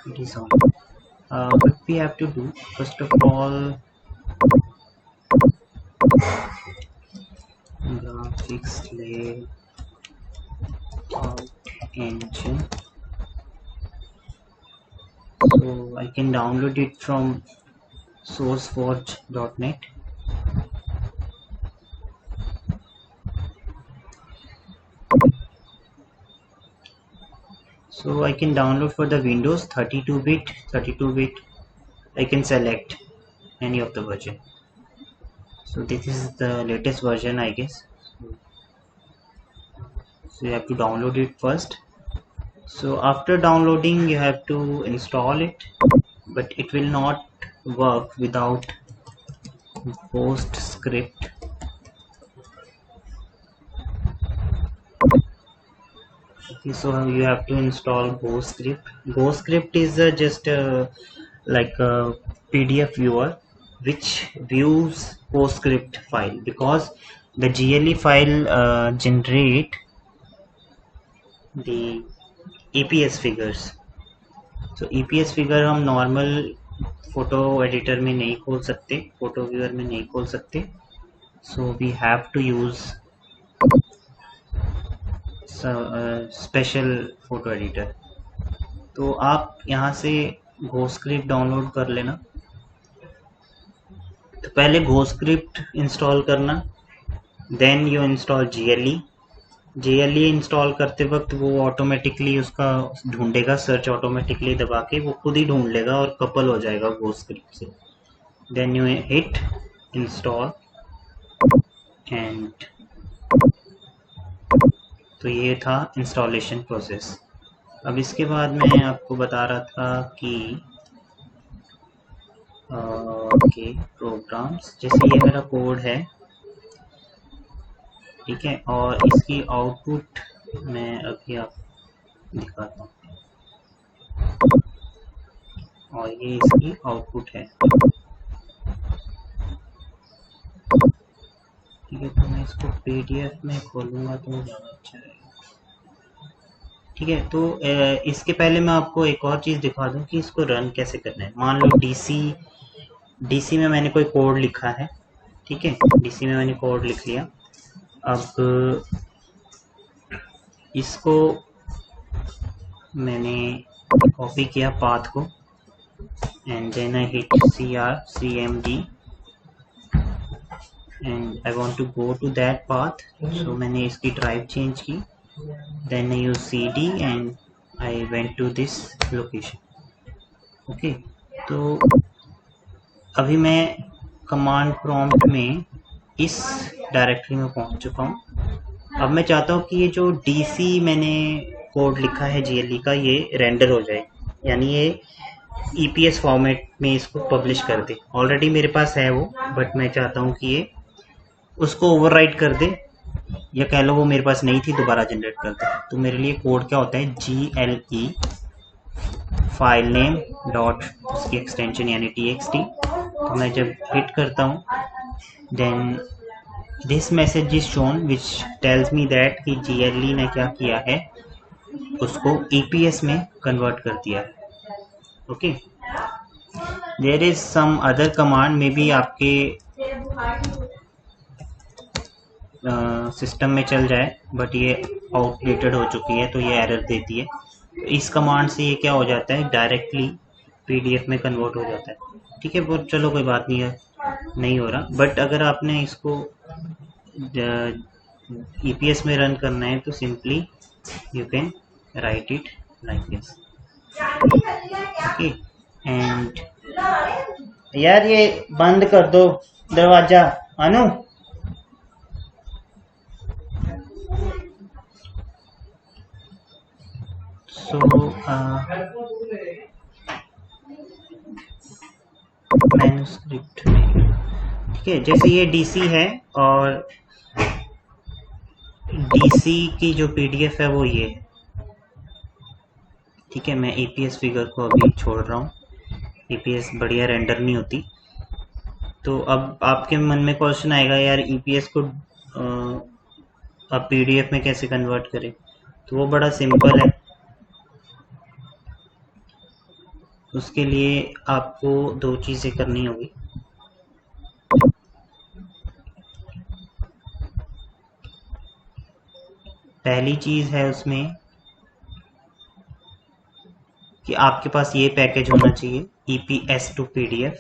it is on. What we have to do, first of all, graphics layout engine. So I can download it from sourceforge.net. So I can download for the Windows 32-bit. I can select any of the version. So this is the latest version, I guess. So you have to download it first. So after downloading, you have to install it, but it will not work without PostScript. Okay, so you have to install GoScript. GoScript is just like a PDF viewer which views PostScript file, because the GLE file generate the EPS figures. So EPS figure हम normal photo editor में नहीं खोल सकते, photo viewer में नहीं खोल सकते. So we have to use special photo editor. तो आप यहाँ से GoScript डाउनलोड कर लेना. तो पहले GoScript इंस्टॉल करना, then you install GLE. Install करते वक्त वो ऑटोमेटिकली उसका ढूंढेगा, सर्च ऑटोमेटिकली दबा के वो खुद ही ढूंढ लेगा और कपल हो जाएगा GoScript से. Then you hit install and तो ये था इंस्टॉलेशन प्रोसेस. अब इसके बाद मैं आपको बता रहा था कि ओके प्रोग्राम्स, जैसे ये मेरा कोड है, ठीक है, और इसकी आउटपुट मैं अभी आपको दिखाता हूँ, और ये इसकी आउटपुट है. ठीक है, तो मैं इसको PDF में खोलूँगा तो ज़्यादा अच्छा रहेगा. ठीक है, तो इसके पहले मैं आपको एक और चीज़ दिखा दूँ कि इसको रन कैसे करना है. मान लो DC में मैंने कोई कोड लिखा है, ठीक है, DC में मैंने कोड लिख लिया. अब इसको मैंने कॉपी किया पाथ को, and then I hit CMD and I want to go to that path. So मैंने इसकी ड्राइव चेंज की, then I use CD and I went to this location. Okay, तो अभी मैं कमांड प्रॉम्प्ट में इस डायरेक्टरी में पहुंच चुका हूँ. अब मैं चाहता हूँ कि ये जो DC मैंने कोड लिखा है GLE का, ये रेंडर हो जाए, यानी ये EPS फॉर्मेट में इसको पब्लिश कर दे. ऑलरेडी मेरे पास है वो, बट मैं चाहता हूँ कि ये उसको ओवरराइट कर दे, या कह लो वो मेरे पास नहीं थी, दोबारा जनरेट कर दे. तो मेरे लिए कोड क्या होता है, GLE फाइल नेम डॉट उसकी एक्सटेंशन यानी TXT. तो मैं जब हिट करता हूँ, then this message is shown which tells me that कि GLE ने क्या किया है, उसको EPS में कन्वर्ट कर दिया है. Okay, there is some other command, maybe आपके सिस्टम में चल जाए, बट ये आउटडेटेड हो चुकी है तो ये एरर देती है. तो इस कमांड से ये क्या हो जाता है, डायरेक्टली PDF में कन्वर्ट हो जाता है. ठीक है, वो चलो कोई बात नहीं है, नहीं हो रहा. बट अगर आपने इसको EPS में रन करना है तो simply you can write it like this. Okay, and यार ये बंद कर दो दरवाजा, अनु. सो मैन्युस्क्रिप्ट में, ठीक है, जैसे ये DC है और DC की जो PDF है वो ये है. ठीक है, मैं EPS फिगर को अभी छोड़ रहा हूँ, EPS बढ़िया रेंडर नहीं होती. तो अब आपके मन में क्वेश्चन आएगा, यार EPS को अब PDF में कैसे कन्वर्ट करें. तो वो बड़ा सिंपल है. उसके लिए आपको दो चीज़ें करनी होगी। पहली चीज़ है उसमें कि आपके पास ये पैकेज होना चाहिए EPS to PDF।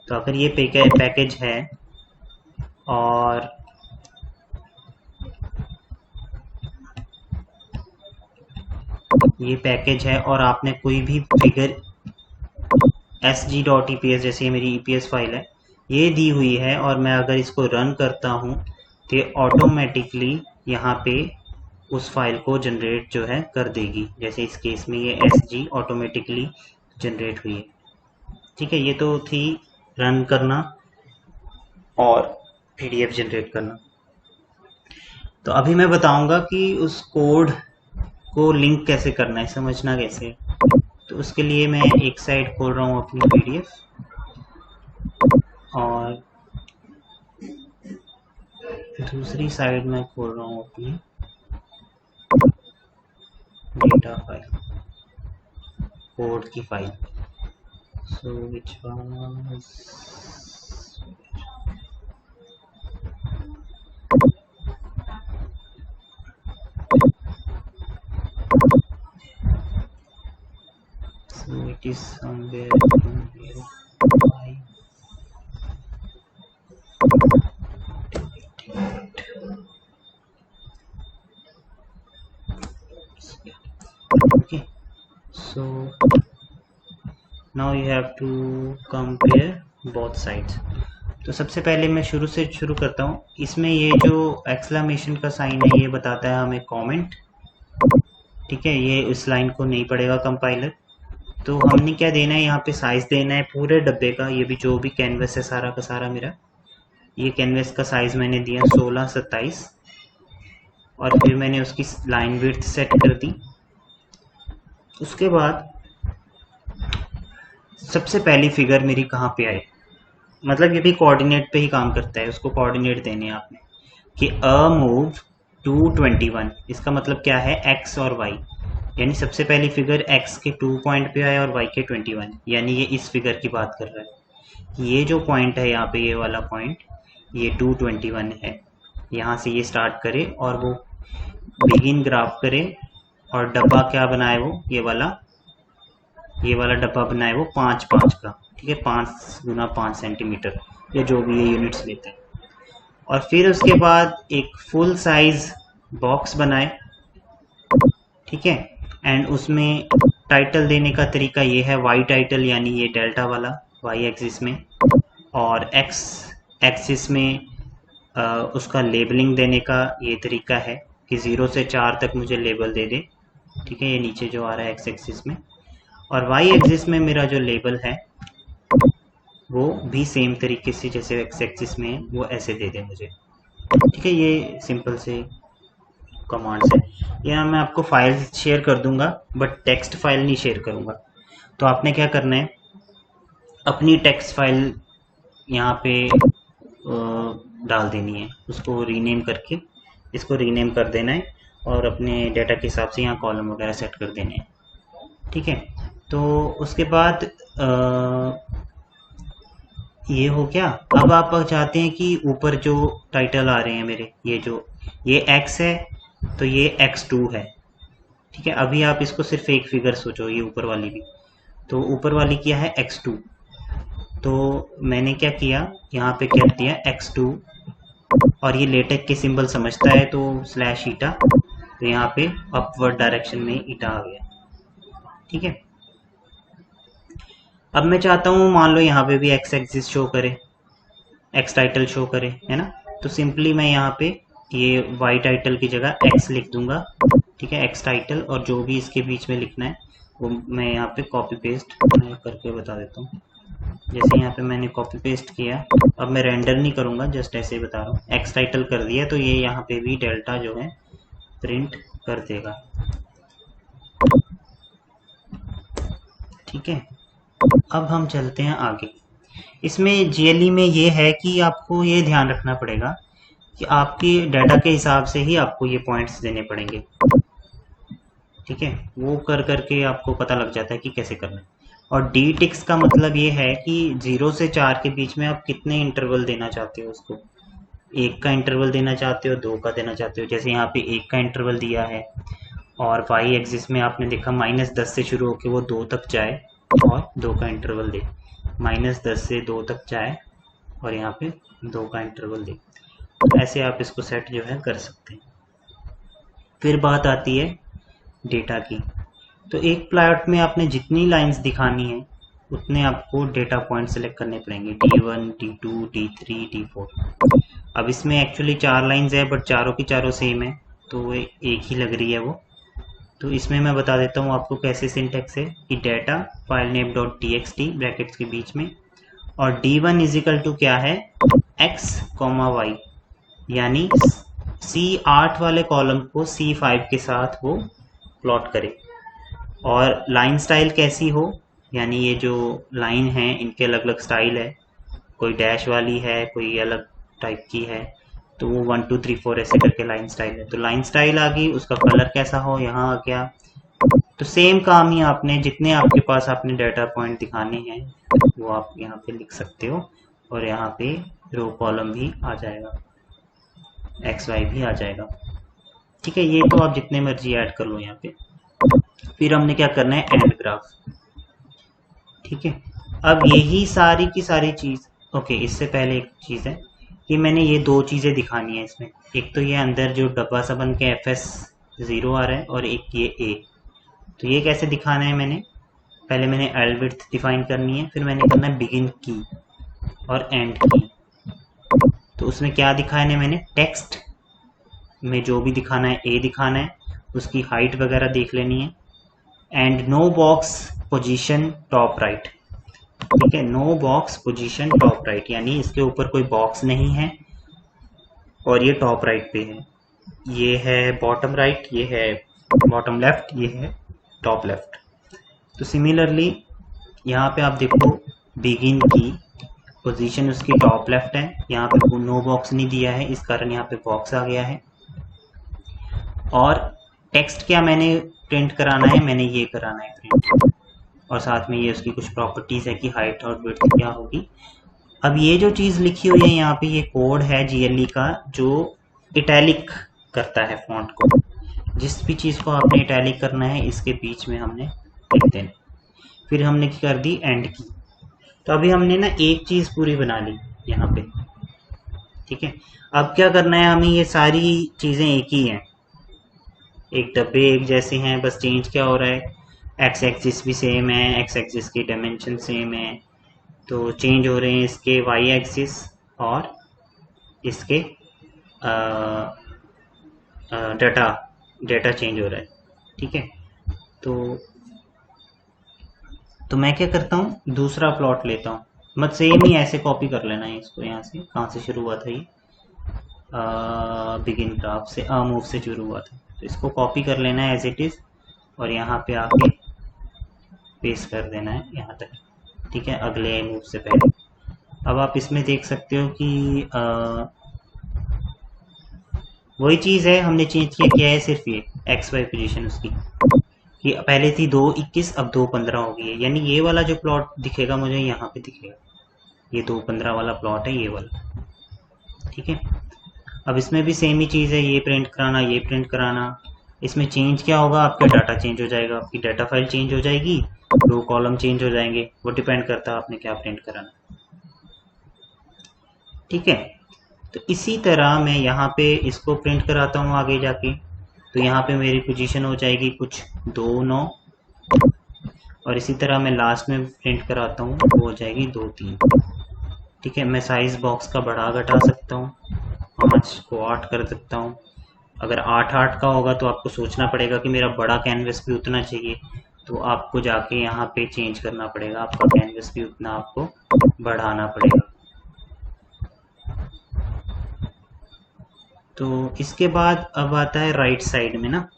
तो अगर ये पैकेज है और ये पैकेज है और आपने कोई भी फिगर sg.eps, जैसे ये मेरी EPS फाइल है, ये दी हुई है और मैं अगर इसको रन करता हूँ तो ये ऑटोमेटिकली यहाँ पे उस फाइल को जनरेट जो है कर देगी। जैसे इस केस में ये sg ऑटोमेटिकली जनरेट हुई है। ठीक है, ये तो थी रन करना और PDF जनरेट करना। तो अभी मैं बताऊंगा कि उस कोड को लिंक कैसे करना है, समझना कैसे है। तो उसके लिए मैं एक साइड खोल रहा हूँ अपनी PDF और दूसरी साइड में खोल रहा हूँ अपनी डेटा फाइल, कोड की file. So which was so it is somewhere in here. Okay, so now you have to compare both sides. तो सबसे पहले मैं शुरू करता हूँ। इसमें ये जो एक्सक्लेमेशन का साइन है ये बताता है हमें कमेंट। ठीक है, ये इस लाइन को नहीं पढ़ेगा कंपाइलर। तो हमने क्या देना है, यहाँ पे साइज देना है पूरे डब्बे का। ये भी जो भी कैनवस है सारा का सारा मेरा, ये कैनवस का साइज मैंने दिया 16:27 और फिर मैंने उसकी लाइन विड्थ सेट कर दी। उसके बाद सबसे पहली फिगर मेरी कहाँ पे आई, मतलब ये भी कोऑर्डिनेट पे ही काम करता है, उसको कोऑर्डिनेट देने हैं आपने कि अ मूव 221। इसका मतलब क्या है, x और y, यानी सबसे पहली फिगर x के 2 पॉइंट पे है और y के 21, यानी ये इस फिगर की बात कर रहा है। ये जो पॉइंट है यहाँ पे, ये वाला पॉइंट, ये 221 है। यहाँ से ये स्टार्ट करे और वो बिगिन ग्राफ करे और डब्बा क्या बनाए वो, ये वाला डब्बा बनाए वो 5-5 का। ठीक है, 5 × 5 सेंटीमीटर, ये जो भी ये यूनिट्स लेते हैं। और फिर उसके बाद एक फुल साइज बॉक्स बनाए। ठीक है, एंड उसमें टाइटल देने का तरीका ये है वाई टाइटल, यानी ये डेल्टा वाला वाई एक्सिस में, और एक्स एक्सिस में उसका लेबलिंग देने का ये तरीका है कि 0 से 4 तक मुझे लेबल दे दे। ठीक है, ये नीचे जो आ रहा है एक्स एक्सिस में, और वाई एक्सिस में मेरा जो लेबल है वो भी सेम तरीके से जैसे एक्स एक्सिस में वो ऐसे दे दे मुझे। ठीक है, ये सिंपल से कमांड्स है। यहाँ मैं आपको फाइल शेयर कर दूंगा बट टेक्स्ट फाइल नहीं शेयर करूंगा। तो आपने क्या करना है, अपनी टेक्स्ट फाइल यहाँ पे डाल देनी है, उसको रीनेम करके इसको रीनेम कर देना है और अपने डाटा के हिसाब से यहाँ कॉलम वगैरह सेट कर देने हैं। ठीक है, तो उसके बाद ये हो गया। अब आप चाहते हैं कि ऊपर जो टाइटल आ रहे हैं मेरे, ये x है तो ये x2 है। ठीक है, अभी आप इसको सिर्फ एक फिगर सोचो, ये ऊपर वाली भी, तो ऊपर वाली क्या है x2, तो मैंने क्या किया, यहाँ पे क्या दिया x2, और ये लेटेक के सिंबल समझता है तो /ईटा, तो यहाँ पे अपवर्ड डायरेक्शन में ईटा आ गया। ठीक है, अब मैं चाहता हूँ मान लो यहाँ पे भी x एक्सिस शो करे, x टाइटल शो करे, है ना। तो सिंपली मैं यहाँ पे ये y टाइटल की जगह x लिख दूंगा। ठीक है, x टाइटल, और जो भी इसके बीच में लिखना है वो मैं यहाँ पे कॉपी पेस्ट करके बता देता हूँ। जैसे यहाँ पे मैंने कॉपी पेस्ट किया, अब मैं रेंडर नहीं करूँगा, जस्ट ऐसे ही बता रहा हूँ। x टाइटल कर दिया तो ये यहाँ पे भी डेल्टा जो है प्रिंट कर देगा। ठीक है, अब हम चलते हैं आगे। इसमें GLE में ये है कि आपको ये ध्यान रखना पड़ेगा कि आपकी डाटा के हिसाब से ही आपको ये पॉइंट्स देने पड़ेंगे। ठीक है, वो कर करके आपको पता लग जाता है कि कैसे करना है। और डी टिक्स का मतलब ये है कि 0 से 4 के बीच में आप कितने इंटरवल देना चाहते हो उसको। 1 का इंटरवल देना चाहते हो, 2 का देना चाहते हो, जैसे यहाँ पे 1 का इंटरवल दिया है और वाई एक्सिस में आपने देखा -10 से शुरू होकर वो 2 तक जाए और 2 का इंटरवल दे, -10 से 2 तक जाए और यहाँ पे 2 का इंटरवल दे। ऐसे आप इसको सेट जो है कर सकते हैं। फिर बात आती है डेटा की। तो एक प्लॉट में आपने जितनी लाइंस दिखानी है उतने आपको डेटा पॉइंट सेलेक्ट करने पड़ेंगे, D1, D2, D3, D4। अब इसमें एक्चुअली 4 लाइंस है बट चारों की चारों सेम है तो वो एक ही लग रही है वो। तो इसमें मैं बता देता हूँ आपको कैसे सिंटेक्स है कि data file name dot txt brackets के बीच में, और D1 इजिकल टू क्या है, x, y, यानी C8 वाले कॉलम को C5 के साथ वो प्लॉट करे। और लाइन स्टाइल कैसी हो, यानी ये जो लाइन है इनके अलग अलग स्टाइल है, कोई डैश वाली है, कोई अलग टाइप की है, तो वो 1 2 3 4 ऐसे करके लाइन स्टाइल है। तो लाइन स्टाइल आ गई, उसका कलर कैसा हो यहाँ आ गया। तो सेम काम ही आपने जितने आपके पास आपने डाटा पॉइंट दिखाने हैं वो आप यहाँ पे लिख सकते हो, और यहाँ पे रो कॉलम भी आ जाएगा, एक्स वाई भी आ जाएगा। ठीक है, ये तो आप जितने मर्जी ऐड कर लो यहाँ पे। फिर हमने क्या करना है, एंड ग्राफ। ठीक है, अब यही सारी की सारी चीज, ओके इससे पहले एक चीज है कि मैंने ये 2 चीजें दिखानी है इसमें। एक तो ये अंदर जो डब्बा सा बन के FS0 आ रहा है, और एक ये A। तो ये कैसे दिखाना है, पहले मैंने एल विड्थ डिफाइन करनी है, फिर मैंने करना है बिगिन की और एंड की। तो उसमें क्या दिखाना है, मैंने टेक्स्ट में जो भी दिखाना है A दिखाना है, उसकी हाइट वगैरह देख लेनी है। And no box position top right. ठीक है, no box position top right, यानी इसके ऊपर कोई बॉक्स नहीं है और ये टॉप राइट पे है। ये है बॉटम राइट, ये है बॉटम लेफ्ट, ये है टॉप लेफ्ट। तो सिमिलरली यहाँ पे आप देखो बिगिन की पोजीशन उसकी टॉप लेफ्ट है, यहाँ पे नो बॉक्स नहीं दिया है इस कारण यहाँ पे बॉक्स आ गया है। और टेक्स्ट क्या मैंने प्रिंट कराना है, मैंने ये कराना है प्रिंट, और साथ में ये उसकी कुछ प्रॉपर्टीज है कि हाइट और विड्थ क्या होगी। अब ये जो चीज़ लिखी हुई है यहाँ पे, ये कोड है GLE का जो इटैलिक करता है फॉन्ट को। जिस भी चीज़ को आपने इटैलिक करना है इसके बीच में हमने लिख देना। फिर हमने क्या कर दी, एंड की। तो अभी हमने ना एक चीज़ पूरी बना ली यहाँ पे। ठीक है, अब क्या करना है हमें, ये सारी चीज़ें एक ही हैं, एक डब्बे एक जैसे हैं, बस चेंज क्या हो रहा है, एक्स एक्सिस भी सेम है, एक्स एक्सिस की डायमेंशन सेम है, तो चेंज हो रहे हैं इसके वाई एक्सिस और इसके डेटा चेंज हो रहा है। ठीक है, तो मैं क्या करता हूँ, दूसरा प्लॉट लेता हूँ, मत सेम ही ऐसे कॉपी कर लेना है इसको। यहाँ से कहाँ से शुरू हुआ था ये, बिगिन ग्राफ से, मूव से शुरू हुआ था, तो इसको कॉपी कर लेना है एज इट इज़ और यहाँ पे आके पेस्ट कर देना है यहाँ तक। ठीक है, अगले मूव से पहले। अब आप इसमें देख सकते हो कि वही चीज़ है, हमने चेंज किया है सिर्फ ये एक्स वाई पोजीशन उसकी, कि पहले थी 2:21 अब 2:15 हो गई है, यानी ये वाला जो प्लॉट दिखेगा मुझे यहाँ पे दिखेगा, ये 2:15 वाला प्लॉट है ये वाला। ठीक है, अब इसमें भी सेम ही चीज़ है, ये प्रिंट कराना ये प्रिंट कराना। इसमें चेंज क्या होगा, आपका डाटा चेंज हो जाएगा, आपकी डाटा फाइल चेंज हो जाएगी, रो कॉलम चेंज हो जाएंगे, वो डिपेंड करता है आपने क्या प्रिंट कराना। ठीक है, तो इसी तरह मैं यहाँ पे इसको प्रिंट कराता हूँ आगे जाके, तो यहाँ पे मेरी पोजीशन हो जाएगी कुछ 2:9, और इसी तरह मैं लास्ट में प्रिंट कराता हूँ वो हो जाएगी 2:3। ठीक है, मैं साइज बॉक्स का बढ़ा घटा सकता हूँ, 5 को 8 कर सकता हूँ। अगर 8:8 का होगा तो आपको सोचना पड़ेगा कि मेरा बड़ा कैनवस भी उतना चाहिए, तो आपको जाके यहाँ पे चेंज करना पड़ेगा, आपका कैनवस भी उतना आपको बढ़ाना पड़ेगा। तो इसके बाद अब आता है राइट साइड में ना,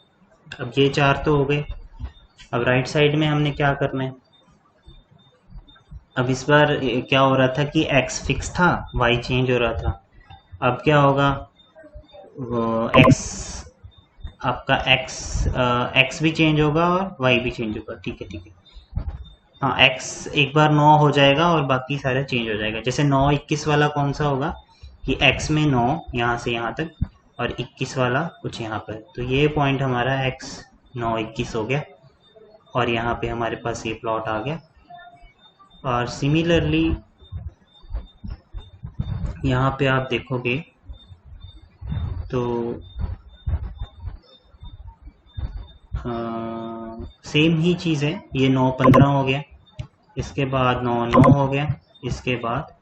अब ये 4 तो हो गए, अब राइट साइड में हमने क्या करना है। अब इस बार क्या हो रहा था कि x फिक्स था, y चेंज हो रहा था। अब क्या होगा, x आपका x भी चेंज होगा और y भी चेंज होगा। ठीक है, ठीक है, हाँ x एक बार 9 हो जाएगा और बाकी सारा चेंज हो जाएगा। जैसे 9 21 वाला कौन सा होगा कि x में 9 यहाँ से यहाँ तक और 21 वाला कुछ यहाँ पर, तो ये पॉइंट हमारा x 9 21 हो गया और यहाँ पे हमारे पास ये प्लॉट आ गया। और सिमिलरली यहाँ पे आप देखोगे तो सेम ही चीज़ है, ये 9 15 हो गया, इसके बाद 9 9 हो गया, इसके बाद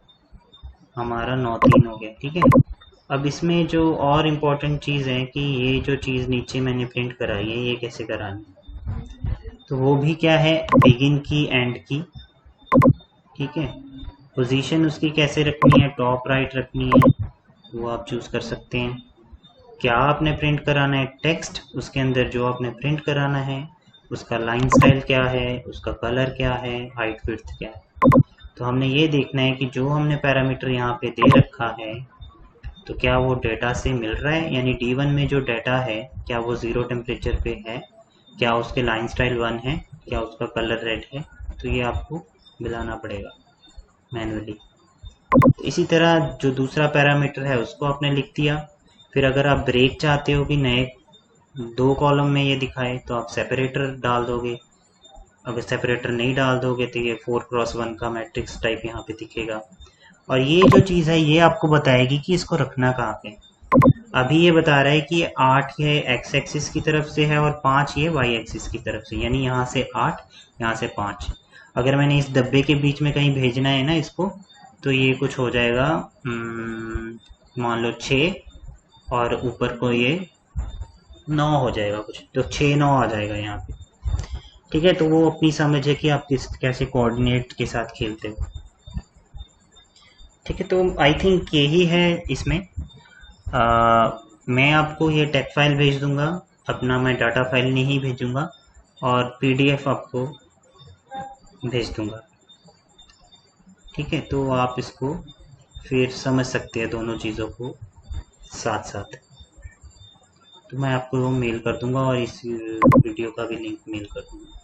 हमारा 9 3 हो गया। ठीक है, अब इसमें जो और इम्पोर्टेंट चीज़ है कि ये जो चीज़ नीचे मैंने प्रिंट कराई है ये कैसे करानी, तो वो भी क्या है, बिगिन की एंड की। ठीक है, पोजीशन उसकी कैसे रखनी है, टॉप राइट रखनी है, वो आप चूज़ कर सकते हैं। क्या आपने प्रिंट कराना है, टेक्स्ट, उसके अंदर जो आपने प्रिंट कराना है उसका लाइन स्टाइल क्या है, उसका कलर क्या है, हाइट विड्थ क्या है। तो हमने ये देखना है कि जो हमने पैरामीटर यहाँ पे दे रखा है तो क्या वो डेटा से मिल रहा है, यानी D1 में जो डेटा है क्या वो 0 टेम्परेचर पे है, क्या उसके लाइन स्टाइल 1 है, क्या उसका कलर रेड है, तो ये आपको मिलाना पड़ेगा मैनुअली। इसी तरह जो दूसरा पैरामीटर है उसको आपने लिख दिया। फिर अगर आप ब्रेक चाहते हो कि नए 2 कॉलम में ये दिखाए तो आप सेपरेटर डाल दोगे, अगर सेपरेटर नहीं डाल दोगे तो ये 4x1 का मैट्रिक्स टाइप यहाँ पे दिखेगा। और ये जो चीज़ है ये आपको बताएगी कि इसको रखना कहाँ पे। अभी ये बता रहा है कि 8 ये एक्स एक्सिस की तरफ से है और 5 ये वाई एक्सिस की तरफ से, यानी यहाँ से 8 यहाँ से 5। अगर मैंने इस डब्बे के बीच में कहीं भेजना है ना इसको, तो ये कुछ हो जाएगा, मान लो 6 और ऊपर को ये 9 हो जाएगा कुछ, तो 6 9 आ जाएगा यहाँ पे। ठीक है, तो वो अपनी समझ है कि आप किस कैसे कोऑर्डिनेट के साथ खेलते हो। ठीक है, तो आई थिंक यही है इसमें। मैं आपको ये टेक फाइल भेज दूंगा, अपना मैं डाटा फाइल नहीं भेजूंगा, और पीडीएफ आपको भेज दूंगा। ठीक है, तो आप इसको फिर समझ सकते हैं दोनों चीज़ों को साथ साथ। तो मैं आपको वो मेल कर दूंगा और इस वीडियो का भी लिंक मेल कर दूंगा।